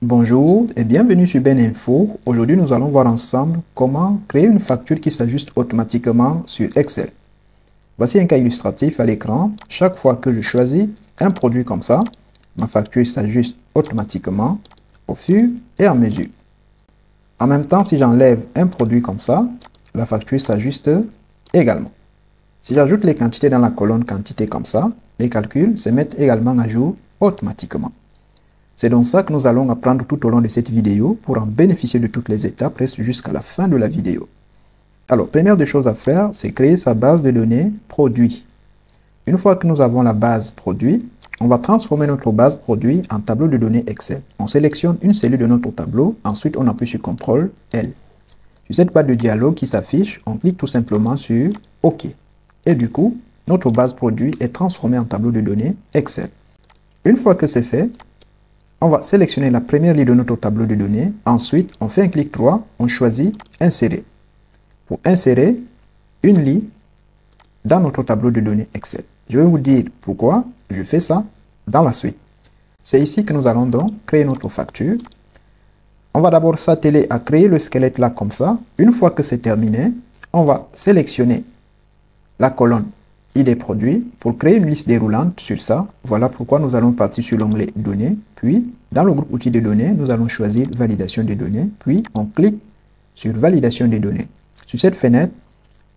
Bonjour et bienvenue sur Ben Info. Aujourd'hui, nous allons voir ensemble comment créer une facture qui s'ajuste automatiquement sur Excel. Voici un cas illustratif à l'écran. Chaque fois que je choisis un produit comme ça, ma facture s'ajuste automatiquement au fur et à mesure. En même temps, si j'enlève un produit comme ça, la facture s'ajuste également. Si j'ajoute les quantités dans la colonne quantité comme ça, les calculs se mettent également à jour automatiquement. C'est donc ça que nous allons apprendre tout au long de cette vidéo pour en bénéficier de toutes les étapes, reste jusqu'à la fin de la vidéo. Alors, première des choses à faire, c'est créer sa base de données produit. Une fois que nous avons la base produit, on va transformer notre base produit en tableau de données Excel. On sélectionne une cellule de notre tableau, ensuite on appuie sur CTRL L. Sur cette barre de dialogue qui s'affiche, on clique tout simplement sur OK. Et du coup, notre base produit est transformée en tableau de données Excel. Une fois que c'est fait, on va sélectionner la première ligne de notre tableau de données. Ensuite, on fait un clic droit, on choisit Insérer. Pour insérer une ligne dans notre tableau de données Excel. Je vais vous dire pourquoi je fais ça dans la suite. C'est ici que nous allons donc créer notre facture. On va d'abord s'atteler à créer le squelette là comme ça. Une fois que c'est terminé, on va sélectionner la colonne ID produits pour créer une liste déroulante sur ça. Voilà pourquoi nous allons partir sur l'onglet Données. Puis, dans le groupe Outils de données, nous allons choisir Validation des données. Puis, on clique sur Validation des données. Sur cette fenêtre,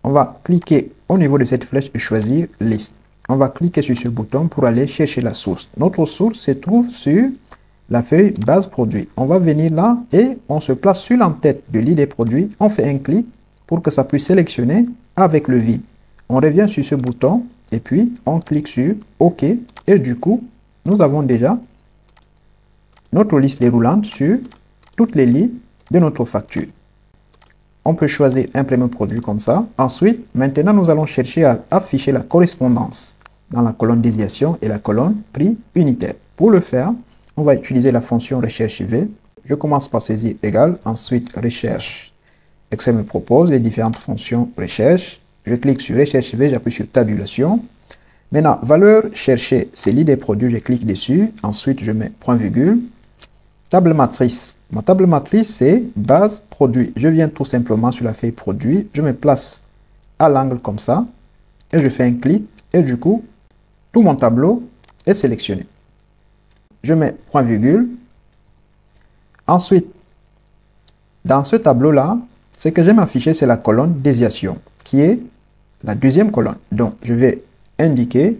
on va cliquer au niveau de cette flèche et choisir Liste. On va cliquer sur ce bouton pour aller chercher la source. Notre source se trouve sur la feuille Base produit. On va venir là et on se place sur l'entête de l'ID produit. On fait un clic pour que ça puisse sélectionner avec le vide. On revient sur ce bouton et puis on clique sur OK. Et du coup, nous avons déjà notre liste déroulante sur toutes les lignes de notre facture. On peut choisir Imprimer produit comme ça. Ensuite, maintenant, nous allons chercher à afficher la correspondance dans la colonne désignation et la colonne prix unitaire. Pour le faire, on va utiliser la fonction recherche V. Je commence par saisir égal, ensuite recherche. Excel me propose les différentes fonctions recherche. Je clique sur recherche V, j'appuie sur tabulation. Maintenant, valeur cherchée, c'est l'ID produit, je clique dessus. Ensuite, je mets point virgule. Table matrice. Ma table matrice, c'est base produit. Je viens tout simplement sur la feuille produit. Je me place à l'angle comme ça. Et je fais un clic. Et du coup, tout mon tableau est sélectionné. Je mets point virgule. Ensuite, dans ce tableau-là, ce que j'aime afficher, c'est la colonne désignation, qui est la deuxième colonne. Donc, je vais indiquer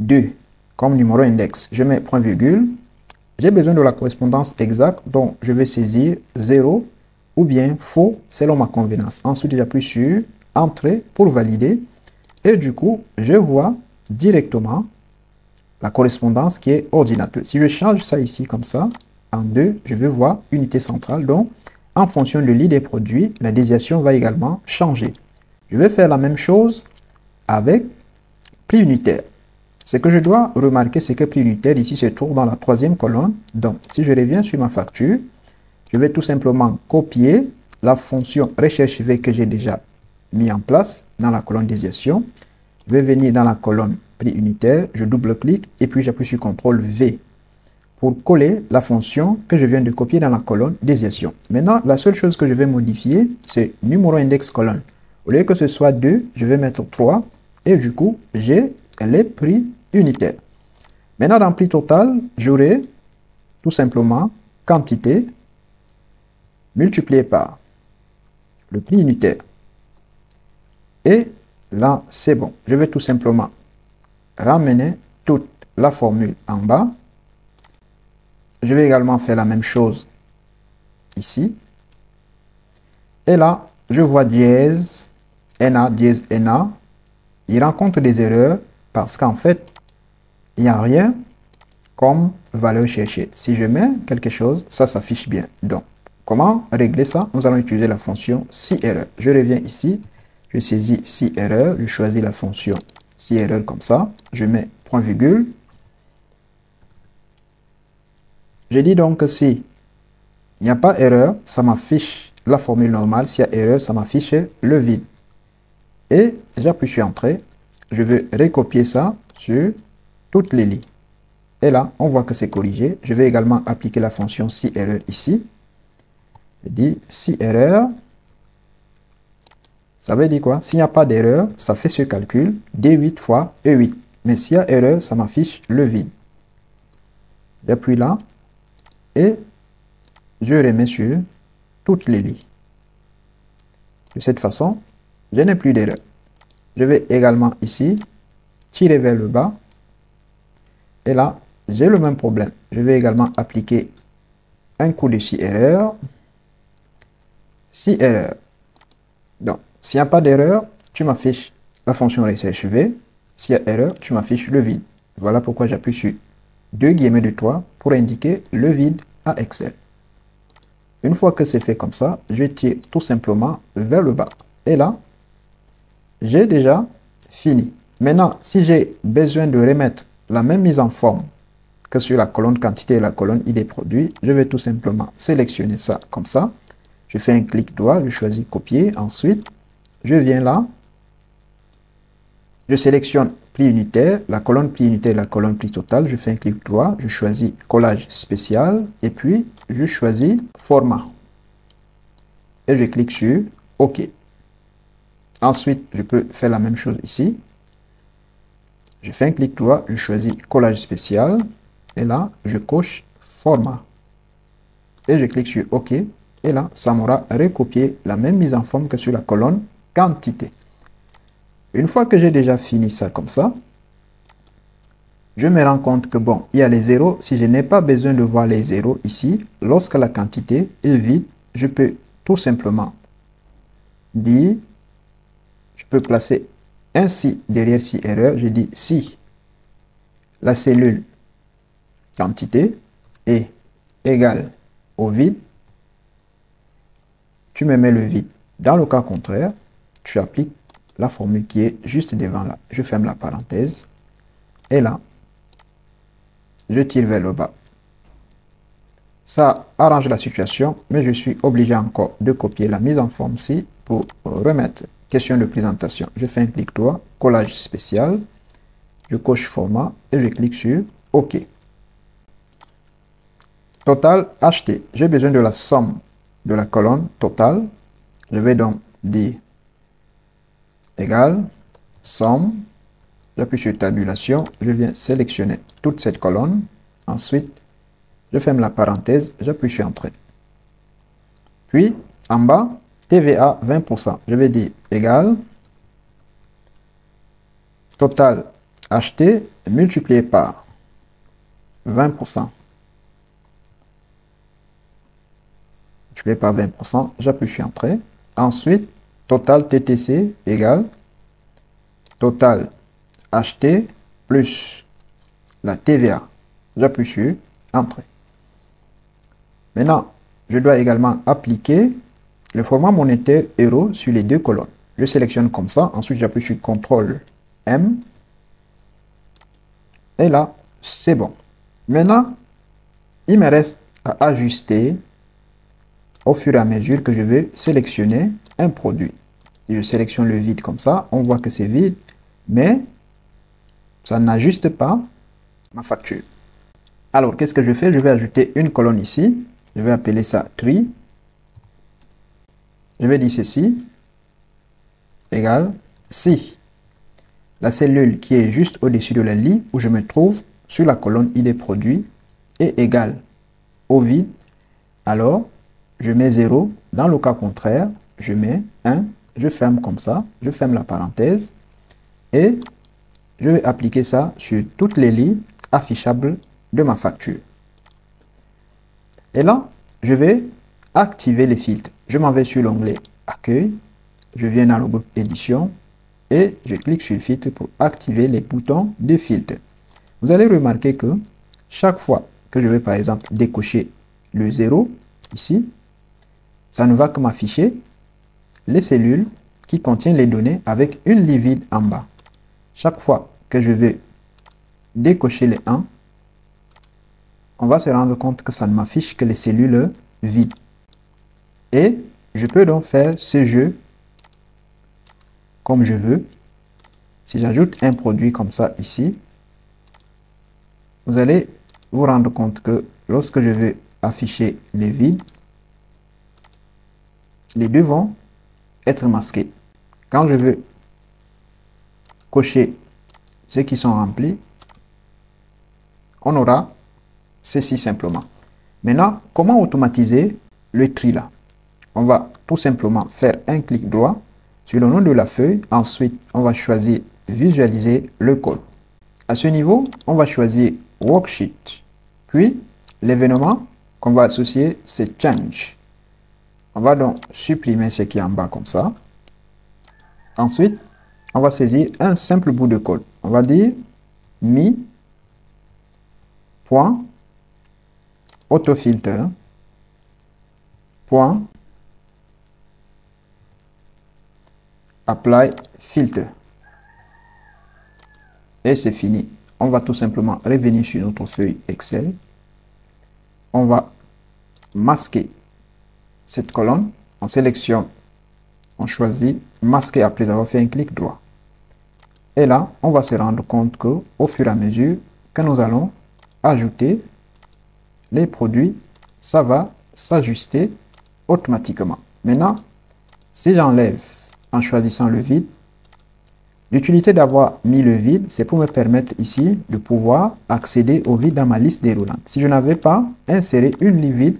2 comme numéro index. Je mets point virgule. J'ai besoin de la correspondance exacte, donc je vais saisir 0 ou bien faux selon ma convenance. Ensuite, j'appuie sur Entrée pour valider. Et du coup, je vois directement la correspondance qui est ordinateur. Si je change ça ici comme ça, en 2, je vais voir unité centrale. Donc, en fonction de l'ID produit, la désignation va également changer. Je vais faire la même chose avec prix unitaire. Ce que je dois remarquer, c'est que prix unitaire ici se trouve dans la troisième colonne. Donc, si je reviens sur ma facture, je vais tout simplement copier la fonction recherche V que j'ai déjà mis en place dans la colonne désignation. Je vais venir dans la colonne prix unitaire, je double-clique et puis j'appuie sur CTRL V pour coller la fonction que je viens de copier dans la colonne désignation. Maintenant, la seule chose que je vais modifier, c'est numéro index colonne. Au lieu que ce soit 2, je vais mettre 3 et du coup, j'ai les prix unitaires. Maintenant, dans prix total, j'aurai tout simplement quantité multiplié par le prix unitaire. Et là, c'est bon. Je vais tout simplement ramener toute la formule en bas. Je vais également faire la même chose ici. Et là, je vois dièse, NA, dièse, NA. Il rencontre des erreurs parce qu'en fait, il n'y a rien comme valeur cherchée. Si je mets quelque chose, ça s'affiche bien. Donc, comment régler ça? Nous allons utiliser la fonction si erreur. Je reviens ici, je saisis si erreur, je choisis la fonction si erreur comme ça. Je mets point virgule. Je dis donc que si il n'y a pas erreur, ça m'affiche la formule normale. S'il y a erreur, ça m'affiche le vide. Et j'appuie sur Entrée. Je vais recopier ça sur toutes les lignes. Et là, on voit que c'est corrigé. Je vais également appliquer la fonction si erreur ici. Je dis si erreur. Ça veut dire quoi? S'il n'y a pas d'erreur, ça fait ce calcul D8 fois E8. Mais s'il y a erreur, ça m'affiche le vide. J'appuie là et je remets sur toutes les lignes. De cette façon, je n'ai plus d'erreur. Je vais également ici tirer vers le bas. Et là, j'ai le même problème. Je vais également appliquer un coup de si erreur. Si erreur. Donc, s'il n'y a pas d'erreur, tu m'affiches la fonction recherche V. S'il y a erreur, tu m'affiches le vide. Voilà pourquoi j'appuie sur deux guillemets de 3 pour indiquer le vide à Excel. Une fois que c'est fait comme ça, je tire tout simplement vers le bas. Et là, j'ai déjà fini. Maintenant, si j'ai besoin de remettre la même mise en forme que sur la colonne quantité et la colonne ID produit, je vais tout simplement sélectionner ça comme ça. Je fais un clic droit, je choisis copier. Ensuite, je viens là. Je sélectionne prix unitaire, la colonne prix unitaire et la colonne prix total. Je fais un clic droit, je choisis collage spécial et puis je choisis format. Et je clique sur OK. Ensuite, je peux faire la même chose ici. Je fais un clic droit, je choisis collage spécial et là, je coche format. Et je clique sur OK. Et là, ça m'aura recopié la même mise en forme que sur la colonne quantité. Une fois que j'ai déjà fini ça comme ça, je me rends compte que bon, il y a les zéros. Si je n'ai pas besoin de voir les zéros ici, lorsque la quantité est vide, je peux tout simplement dire, je peux placer un si derrière si erreur. Je dis si la cellule quantité est égale au vide, tu me mets le vide. Dans le cas contraire, tu appliques la formule qui est juste devant là. Je ferme la parenthèse. Et là, je tire vers le bas. Ça arrange la situation, mais je suis obligé encore de copier la mise en forme ci pour remettre. Question de présentation. Je fais un clic droit, collage spécial. Je coche format et je clique sur OK. Total acheté. J'ai besoin de la somme de la colonne totale. Je vais donc dire égal, somme, j'appuie sur tabulation, je viens sélectionner toute cette colonne, ensuite je ferme la parenthèse, j'appuie sur entrée. Puis en bas, TVA 20%, je vais dire égal, total acheté multiplié par 20%. Multiplié par 20%, j'appuie sur entrée. Ensuite, total TTC égale total acheté plus la TVA. J'appuie sur entrée. Maintenant, je dois également appliquer le format monétaire euro sur les deux colonnes. Je sélectionne comme ça. Ensuite, j'appuie sur CTRL M. Et là, c'est bon. Maintenant, il me reste à ajuster au fur et à mesure que je vais sélectionner un produit. Si je sélectionne le vide comme ça, on voit que c'est vide, mais ça n'ajuste pas ma facture. Alors, qu'est-ce que je fais? Je vais ajouter une colonne ici. Je vais appeler ça tri. Je vais dire ceci égale si la cellule qui est juste au-dessus de la ligne où je me trouve sur la colonne ID produit est égale au vide, alors je mets 0. Dans le cas contraire, je mets 1. Je ferme comme ça. Je ferme la parenthèse. Et je vais appliquer ça sur toutes les lignes affichables de ma facture. Et là, je vais activer les filtres. Je m'en vais sur l'onglet Accueil. Je viens dans le groupe Édition. Et je clique sur Filtre pour activer les boutons de filtre. Vous allez remarquer que chaque fois que je vais par exemple décocher le 0 ici, ça ne va que m'afficher les cellules qui contiennent les données avec une ligne vide en bas. Chaque fois que je vais décocher les 1, on va se rendre compte que ça ne m'affiche que les cellules vides. Et je peux donc faire ce jeu comme je veux. Si j'ajoute un produit comme ça ici, vous allez vous rendre compte que lorsque je veux afficher les vides, les deux vont être masqués. Quand je veux cocher ceux qui sont remplis, on aura ceci simplement. Maintenant, comment automatiser le tri là? On va tout simplement faire un clic droit sur le nom de la feuille. Ensuite, on va choisir visualiser le code. À ce niveau, on va choisir worksheet. Puis, l'événement qu'on va associer, c'est change. On va donc supprimer ce qui est en bas comme ça. Ensuite, on va saisir un simple bout de code. On va dire mi.autofilter point apply filter. Et c'est fini. On va tout simplement revenir sur notre feuille Excel. On va masquer cette colonne. On sélectionne, on choisit masquer après avoir fait un clic droit. Et là, on va se rendre compte que au fur et à mesure que nous allons ajouter les produits, ça va s'ajuster automatiquement. Maintenant, si j'enlève en choisissant le vide, l'utilité d'avoir mis le vide, c'est pour me permettre ici de pouvoir accéder au vide dans ma liste déroulante. Si je n'avais pas inséré une ligne vide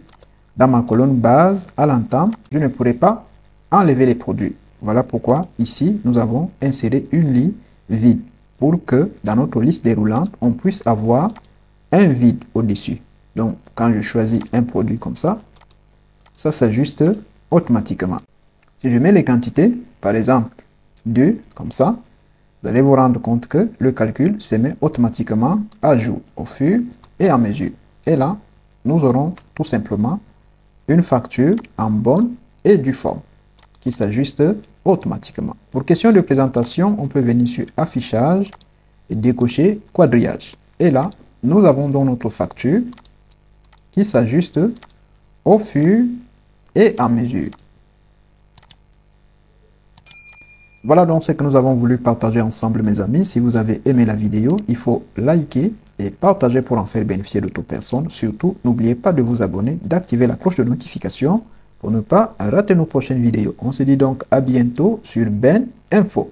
dans ma colonne base à l'entame, je ne pourrais pas enlever les produits. Voilà pourquoi ici, nous avons inséré une ligne vide pour que dans notre liste déroulante, on puisse avoir un vide au-dessus. Donc, quand je choisis un produit comme ça s'ajuste automatiquement. Si je mets les quantités, par exemple 2, comme ça, vous allez vous rendre compte que le calcul se met automatiquement à jour au fur et à mesure. Et là, nous aurons tout simplement une facture en bonne et due forme qui s'ajuste automatiquement. Pour question de présentation, on peut venir sur affichage et décocher quadrillage. Et là, nous avons donc notre facture qui s'ajuste au fur et à mesure. Voilà donc ce que nous avons voulu partager ensemble, mes amis. Si vous avez aimé la vidéo, il faut liker et partager pour en faire bénéficier d'autres personnes. Surtout, n'oubliez pas de vous abonner, d'activer la cloche de notification pour ne pas rater nos prochaines vidéos. On se dit donc à bientôt sur Ben Info.